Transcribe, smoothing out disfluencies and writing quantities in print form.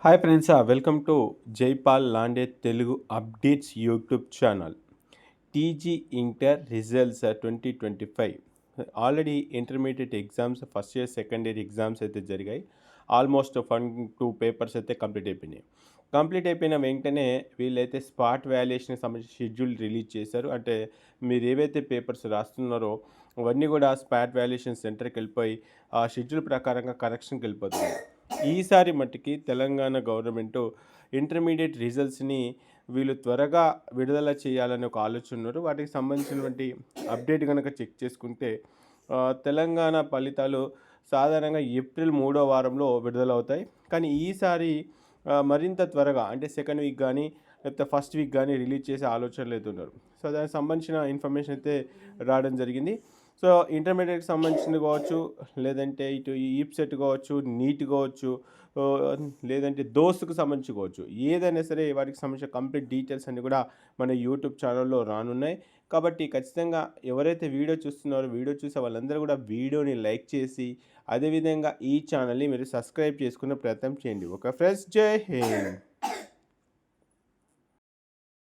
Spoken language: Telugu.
Hi friends, welcome to Jaipal లాండే Telugu updates YouTube channel. TG inter results 2025 already intermediate exams first year second year exams అయితే జరిగాయి. ఆల్మోస్ట్ 1-2 పేపర్స్ అయితే కంప్లీట్ అయిపోయిన వెంటనే వీళ్ళైతే స్పాట్ వాల్యుయేషన్కి సంబంధించి షెడ్యూల్ రిలీజ్ చేశారు. అంటే మీరు ఏవైతే పేపర్స్ రాస్తున్నారో అవన్నీ కూడా స్పాట్ వాల్యుయేషన్ సెంటర్కి వెళ్ళిపోయి ఆ షెడ్యూల్ ప్రకారంగా కరెక్షన్కి వెళ్ళిపోతుంది. ఈసారి మట్టుకి తెలంగాణ గవర్నమెంటు ఇంటర్మీడియట్ రిజల్ట్స్ని వీళ్ళు త్వరగా విడుదల చేయాలని ఒక ఆలోచన ఉన్నారు. వాటికి సంబంధించినటువంటి అప్డేట్ కనుక చెక్ చేసుకుంటే తెలంగాణ ఫలితాలు సాధారణంగా ఏప్రిల్ 3వ వారంలో విడుదలవుతాయి. కానీ ఈసారి మరింత త్వరగా అంటే సెకండ్ వీక్ కానీ లేకపోతే ఫస్ట్ వీక్ కానీ రిలీజ్ చేసే ఆలోచనలు అయితే ఉన్నారు. సో దానికి సంబంధించిన ఇన్ఫర్మేషన్ అయితే రావడం జరిగింది. సో ఇంటర్మీడియట్కి సంబంధించింది కావచ్చు, లేదంటే ఇటు ఈప్సెట్ కావచ్చు, నీట్ కావచ్చు, లేదంటే దోస్తుకు సంబంధించి కావచ్చు, ఏదైనా సరే వాటికి సంబంధించిన కంప్లీట్ డీటెయిల్స్ అన్నీ కూడా మన యూట్యూబ్ ఛానల్లో రానున్నాయి. కాబట్టి ఖచ్చితంగా ఎవరైతే వీడియో చూస్తున్నారో వీడియో చూసే వాళ్ళందరూ కూడా వీడియోని లైక్ చేసి అదేవిధంగా ఈ ఛానల్ని మీరు సబ్స్క్రైబ్ చేసుకునే ప్రయత్నం చేయండి. ఓకే ఫ్రెండ్స్, జై హింద్.